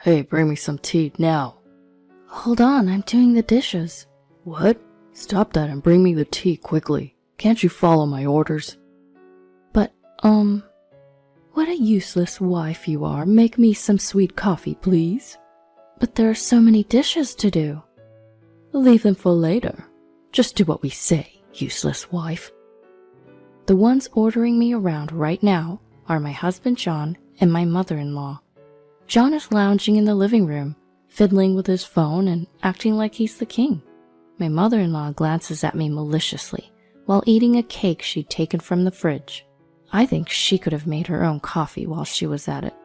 Hey, bring me some tea now. Hold on, I'm doing the dishes. What? Stop that and bring me the tea quickly. Can't you follow my orders? But, what a useless wife you are. Make me some sweet coffee, please. But there are so many dishes to do. Leave them for later. Just do what we say, useless wife. The ones ordering me around right now are my husband John and my mother-in-law. John is lounging in the living room, fiddling with his phone and acting like he's the king. My mother-in-law glances at me maliciously while eating a cake she'd taken from the fridge. I think she could have made her own coffee while she was at it.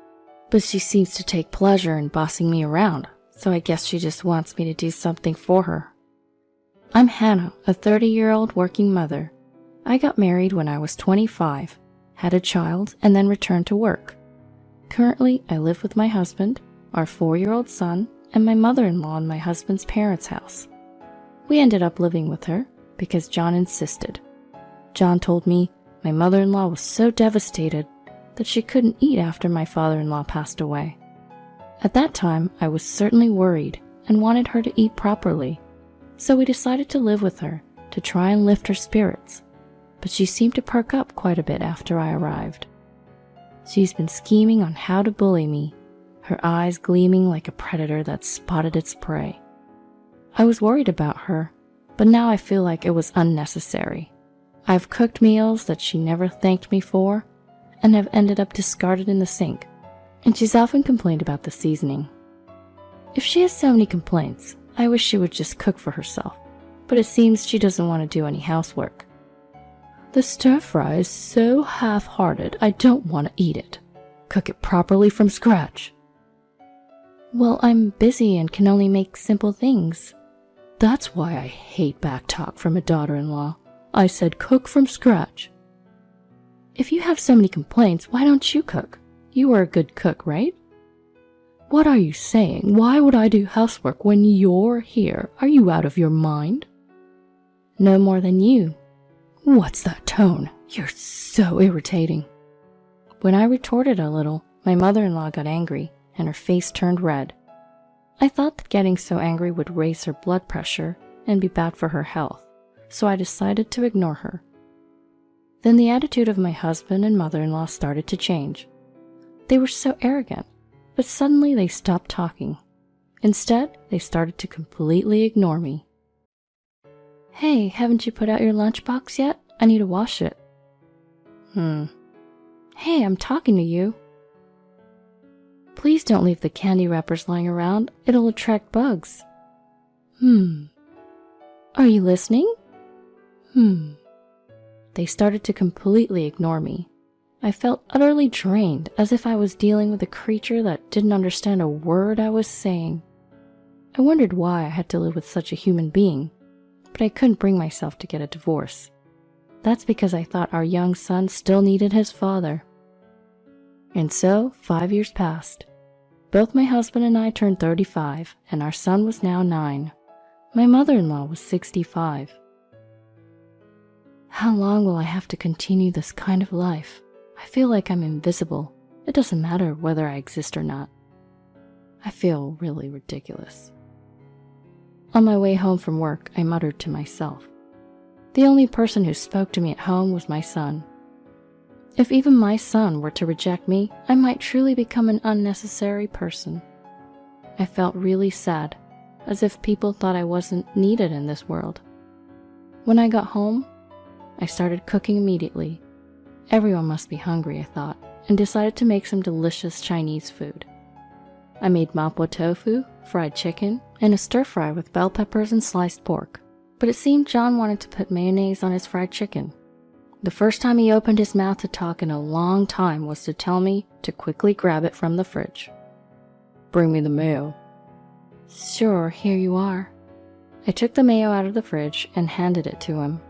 But she seems to take pleasure in bossing me around, so I guess she just wants me to do something for her. I'm Hannah, a 30-year-old working mother. I got married when I was 25, had a child, and then returned to work. Currently, I live with my husband, our 4-year-old son, and my mother-in-law in my husband's parents' house. We ended up living with her because John insisted. John told me my mother-in-law was so devastated that she couldn't eat after my father-in-law passed away. At that time, I was certainly worried and wanted her to eat properly, so we decided to live with her to try and lift her spirits, but she seemed to perk up quite a bit after I arrived. She's been scheming on how to bully me, her eyes gleaming like a predator that spotted its prey. I was worried about her, but now I feel like it was unnecessary. I've cooked meals that she never thanked me for and have ended up discarded in the sink, and she's often complained about the seasoning. If she has so many complaints, I wish she would just cook for herself, but it seems she doesn't want to do any housework. The stir-fry is so half-hearted, I don't want to eat it. Cook it properly from scratch. Well, I'm busy and can only make simple things. That's why I hate backtalk from a daughter-in-law. I said cook from scratch. If you have so many complaints, why don't you cook? You are a good cook, right? What are you saying? Why would I do housework when you're here? Are you out of your mind? No more than you. What's that tone? You're so irritating. When I retorted a little, my mother-in-law got angry and her face turned red. I thought that getting so angry would raise her blood pressure and be bad for her health, so I decided to ignore her. Then the attitude of my husband and mother-in-law started to change. They were so arrogant, but suddenly they stopped talking. Instead, they started to completely ignore me. Hey, haven't you put out your lunchbox yet? I need to wash it. Hey, I'm talking to you. Please don't leave the candy wrappers lying around. It'll attract bugs. Are you listening? They started to completely ignore me. I felt utterly drained, as if I was dealing with a creature that didn't understand a word I was saying. I wondered why I had to live with such a human being, but I couldn't bring myself to get a divorce. That's because I thought our young son still needed his father. And so, 5 years passed. Both my husband and I turned 35, and our son was now 9. My mother-in-law was 65. How long will I have to continue this kind of life? I feel like I'm invisible. It doesn't matter whether I exist or not. I feel really ridiculous. On my way home from work, I muttered to myself. The only person who spoke to me at home was my son. If even my son were to reject me, I might truly become an unnecessary person. I felt really sad, as if people thought I wasn't needed in this world. When I got home, I started cooking immediately. Everyone must be hungry, I thought, and decided to make some delicious Chinese food. I made mapo tofu, fried chicken, and a stir-fry with bell peppers and sliced pork. But it seemed John wanted to put mayonnaise on his fried chicken. The first time he opened his mouth to talk in a long time was to tell me to quickly grab it from the fridge. Bring me the mayo. Sure, here you are. I took the mayo out of the fridge and handed it to him.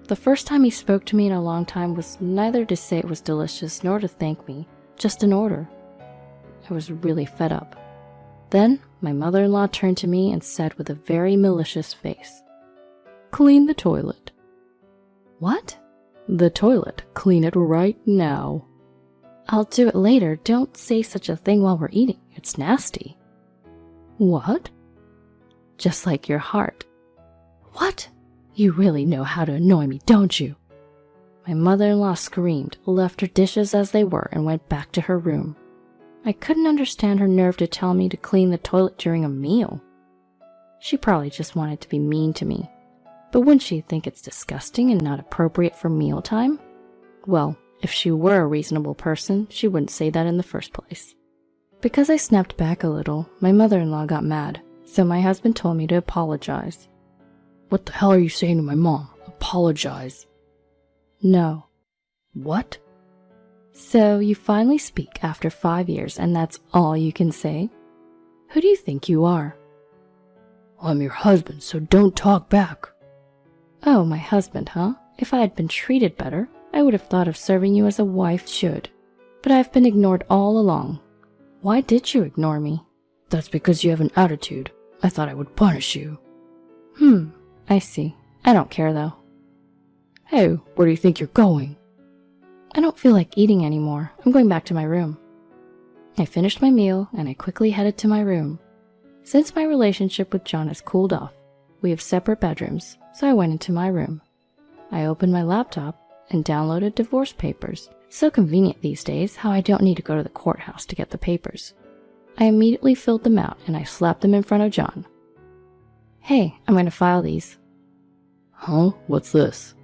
The first time he spoke to me in a long time was neither to say it was delicious nor to thank me, just an order. I was really fed up. Then my mother-in-law turned to me and said with a very malicious face, "Clean the toilet." What? The toilet. Clean it right now. I'll do it later. Don't say such a thing while we're eating. It's nasty. What? Just like your heart. What? You really know how to annoy me, don't you? My mother-in-law screamed, left her dishes as they were, and went back to her room. I couldn't understand her nerve to tell me to clean the toilet during a meal. She probably just wanted to be mean to me. But wouldn't she think it's disgusting and not appropriate for mealtime? Well, if she were a reasonable person, she wouldn't say that in the first place. Because I snapped back a little, my mother-in-law got mad, so my husband told me to apologize. What the hell are you saying to my mom? Apologize. No. What? So you finally speak after 5 years and that's all you can say? Who do you think you are? I'm your husband, so don't talk back. Oh, my husband, huh? If I had been treated better, I would have thought of serving you as a wife should. But I've been ignored all along. Why did you ignore me? That's because you have an attitude. I thought I would punish you. I see. I don't care though. Hey, where do you think you're going? I don't feel like eating anymore. I'm going back to my room. I finished my meal and I quickly headed to my room. Since my relationship with John has cooled off, we have separate bedrooms, so I went into my room. I opened my laptop and downloaded divorce papers. It's so convenient these days how I don't need to go to the courthouse to get the papers. I immediately filled them out and I slapped them in front of John. Hey, I'm going to file these. Huh? What's this?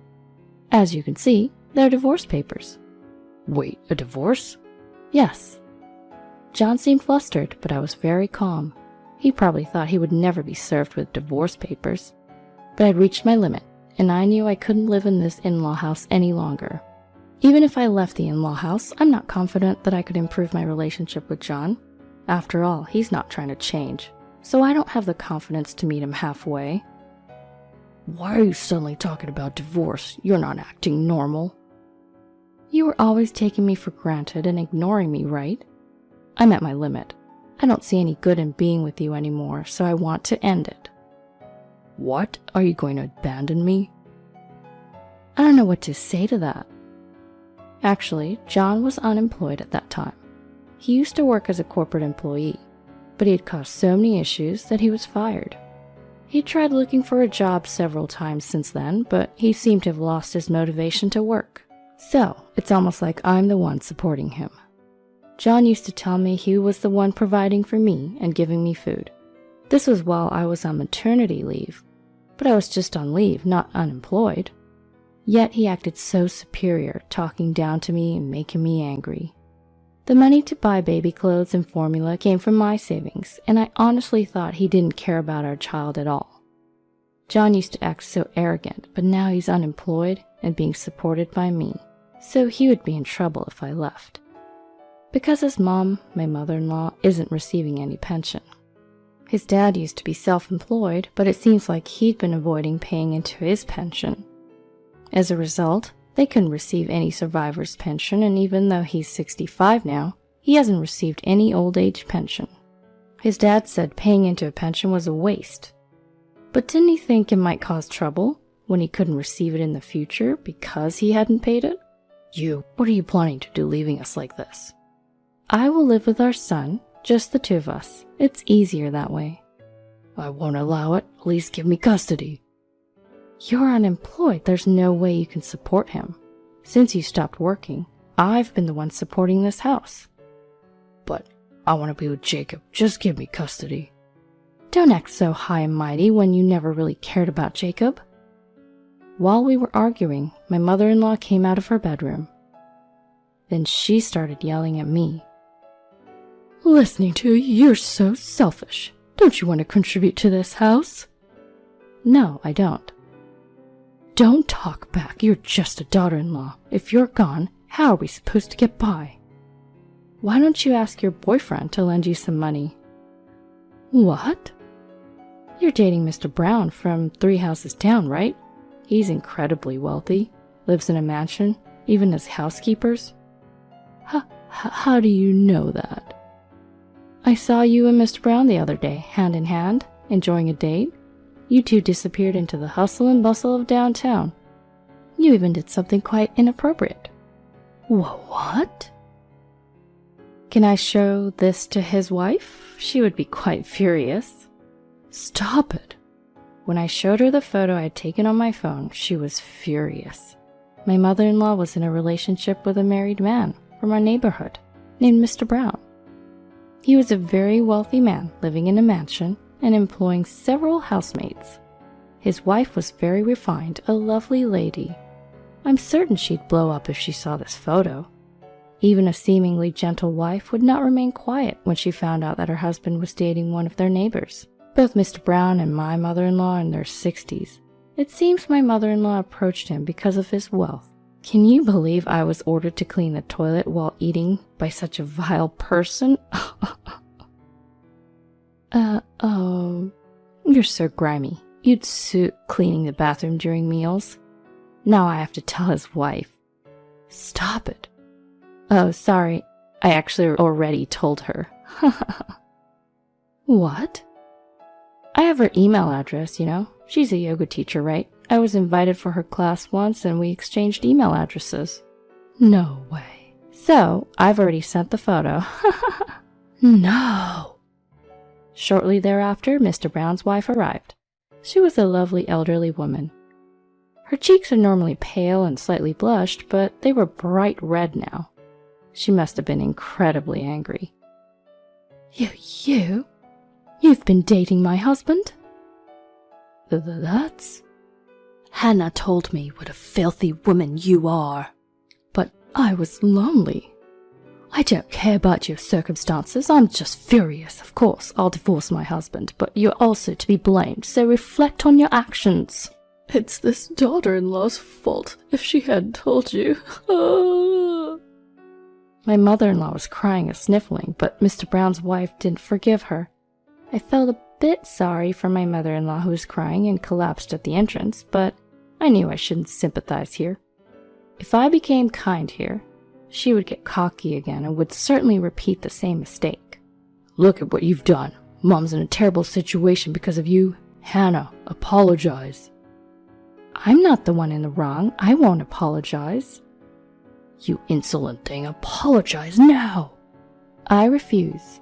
As you can see, they're divorce papers. Wait, a divorce? Yes. John seemed flustered, but I was very calm. He probably thought he would never be served with divorce papers. But I'd reached my limit, and I knew I couldn't live in this in-law house any longer. Even if I left the in-law house, I'm not confident that I could improve my relationship with John. After all, he's not trying to change, so I don't have the confidence to meet him halfway. Why are you suddenly talking about divorce? You're not acting normal. You were always taking me for granted and ignoring me, right? I'm at my limit. I don't see any good in being with you anymore, so I want to end it. What? Are you going to abandon me? I don't know what to say to that. Actually, John was unemployed at that time. He used to work as a corporate employee, but he had caused so many issues that he was fired. He tried looking for a job several times since then, but he seemed to have lost his motivation to work. So, it's almost like I'm the one supporting him. John used to tell me he was the one providing for me and giving me food. This was while I was on maternity leave, but I was just on leave, not unemployed. Yet he acted so superior, talking down to me and making me angry. The money to buy baby clothes and formula came from my savings, and I honestly thought he didn't care about our child at all. John used to act so arrogant, but now he's unemployed and being supported by me, so he would be in trouble if I left. Because his mom, my mother-in-law, isn't receiving any pension. His dad used to be self-employed, but it seems like he'd been avoiding paying into his pension. As a result, they couldn't receive any survivor's pension, and even though he's 65 now, he hasn't received any old age pension. His dad said paying into a pension was a waste. But didn't he think it might cause trouble when he couldn't receive it in the future because he hadn't paid it? What are you planning to do leaving us like this? I will live with our son, just the two of us. It's easier that way. I won't allow it. At least give me custody. You're unemployed. There's no way you can support him. Since you stopped working, I've been the one supporting this house. But I want to be with Jacob. Just give me custody. Don't act so high and mighty when you never really cared about Jacob. While we were arguing, my mother-in-law came out of her bedroom. Then she started yelling at me. Listening to you, you're so selfish. Don't you want to contribute to this house? No, I don't. Don't talk back. You're just a daughter-in-law. If you're gone, how are we supposed to get by? Why don't you ask your boyfriend to lend you some money? What? You're dating Mr. Brown from 3 houses down, right? He's incredibly wealthy, lives in a mansion, even has housekeepers. How do you know that? I saw you and Mr. Brown the other day, hand in hand, enjoying a date. You two disappeared into the hustle and bustle of downtown. You even did something quite inappropriate. What? Can I show this to his wife? She would be quite furious. Stop it. When I showed her the photo I had taken on my phone, she was furious. My mother-in-law was in a relationship with a married man from our neighborhood named Mr. Brown. He was a very wealthy man living in a mansion and employing several housemates. His wife was very refined, a lovely lady. I'm certain she'd blow up if she saw this photo. Even a seemingly gentle wife would not remain quiet when she found out that her husband was dating one of their neighbors. Both Mr. Brown and my mother-in-law in their 60s. It seems my mother-in-law approached him because of his wealth. Can you believe I was ordered to clean the toilet while eating by such a vile person? You're so grimy. You'd suit cleaning the bathroom during meals. Now I have to tell his wife. Stop it. Oh, sorry. I actually already told her. What? I have her email address, you know. She's a yoga teacher, right? I was invited for her class once and we exchanged email addresses. No way. So, I've already sent the photo. No. Shortly thereafter, Mr. Brown's wife arrived. She was a lovely elderly woman. Her cheeks are normally pale and slightly blushed, but they were bright red now. She must have been incredibly angry. You've been dating my husband? That's... Hannah told me what a filthy woman you are. But I was lonely. I don't care about your circumstances. I'm just furious. Of course, I'll divorce my husband, but you're also to be blamed, so reflect on your actions. It's this daughter-in-law's fault if she hadn't told you. My mother-in-law was crying and sniffling, but Mr. Brown's wife didn't forgive her. I felt a bit sorry for my mother-in-law who was crying and collapsed at the entrance, but I knew I shouldn't sympathize here. If I became kind here, she would get cocky again and would certainly repeat the same mistake. Look at what you've done. Mom's in a terrible situation because of you. Hannah, apologize. I'm not the one in the wrong. I won't apologize. You insolent thing, apologize now. I refuse.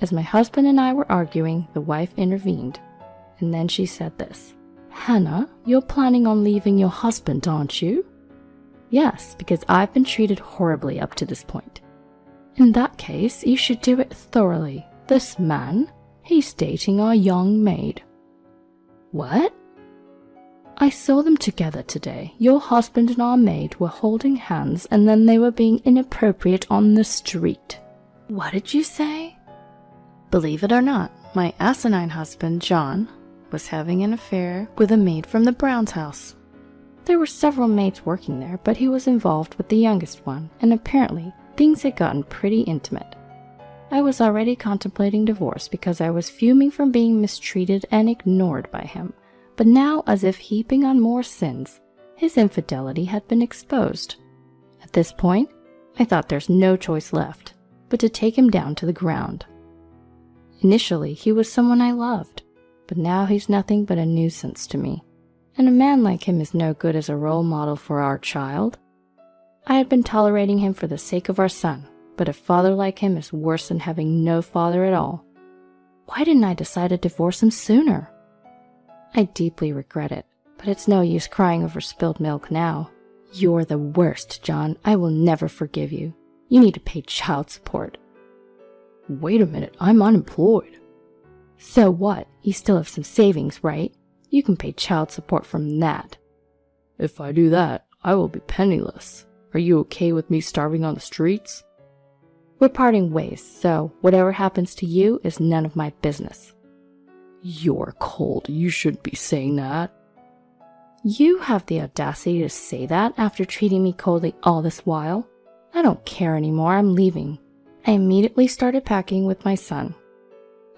As my husband and I were arguing, the wife intervened, and then she said this. Hannah, you're planning on leaving your husband, aren't you? Yes, because I've been treated horribly up to this point. In that case, you should do it thoroughly. This man, he's dating our young maid. What? I saw them together today. Your husband and our maid were holding hands and then they were being inappropriate on the street. What did you say? Believe it or not, my asinine husband, John, was having an affair with a maid from the Browns' house. There were several maids working there, but he was involved with the youngest one, and apparently things had gotten pretty intimate. I was already contemplating divorce because I was fuming from being mistreated and ignored by him, but now, as if heaping on more sins, his infidelity had been exposed. At this point, I thought there's no choice left but to take him down to the ground. Initially, he was someone I loved, but now he's nothing but a nuisance to me. And a man like him is no good as a role model for our child. I had been tolerating him for the sake of our son, but a father like him is worse than having no father at all. Why didn't I decide to divorce him sooner? I deeply regret it, but it's no use crying over spilled milk now. You're the worst, John. I will never forgive you. You need to pay child support. Wait a minute, I'm unemployed. So what? You still have some savings, right? You can pay child support from that. If I do that, I will be penniless. Are you okay with me starving on the streets? We're parting ways, so whatever happens to you is none of my business. You're cold. You shouldn't be saying that. You have the audacity to say that after treating me coldly all this while? I don't care anymore. I'm leaving. I immediately started packing with my son.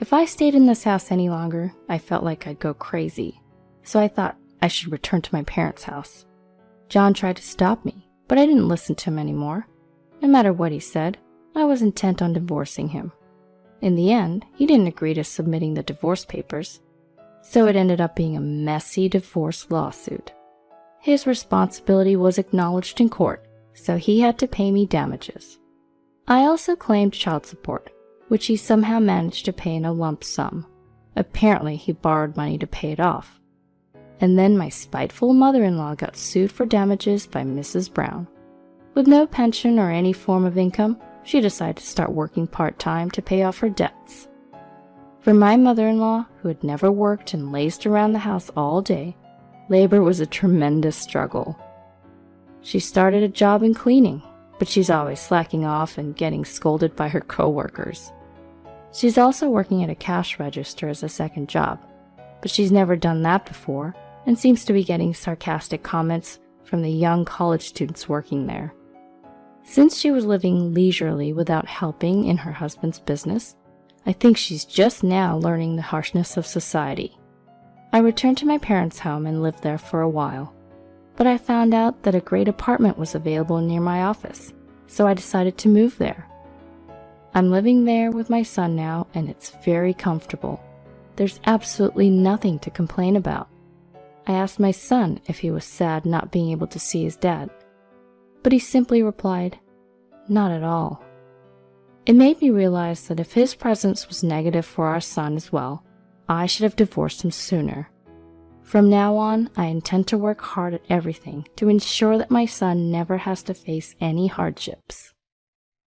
If I stayed in this house any longer, I felt like I'd go crazy. So I thought I should return to my parents' house. John tried to stop me, but I didn't listen to him anymore. No matter what he said, I was intent on divorcing him. In the end, he didn't agree to submitting the divorce papers, so it ended up being a messy divorce lawsuit. His responsibility was acknowledged in court, so he had to pay me damages. I also claimed child support, which he somehow managed to pay in a lump sum. Apparently, he borrowed money to pay it off. And then my spiteful mother-in-law got sued for damages by Mrs. Brown. With no pension or any form of income, she decided to start working part-time to pay off her debts. For my mother-in-law, who had never worked and lazed around the house all day, labor was a tremendous struggle. She started a job in cleaning, but she's always slacking off and getting scolded by her co-workers. She's also working at a cash register as a second job, but she's never done that before and seems to be getting sarcastic comments from the young college students working there. Since she was living leisurely without helping in her husband's business, I think she's just now learning the harshness of society. I returned to my parents' home and lived there for a while, but I found out that a great apartment was available near my office, so I decided to move there. I'm living there with my son now, and it's very comfortable. There's absolutely nothing to complain about. I asked my son if he was sad not being able to see his dad, but he simply replied, "Not at all." It made me realize that if his presence was negative for our son as well, I should have divorced him sooner. From now on, I intend to work hard at everything to ensure that my son never has to face any hardships.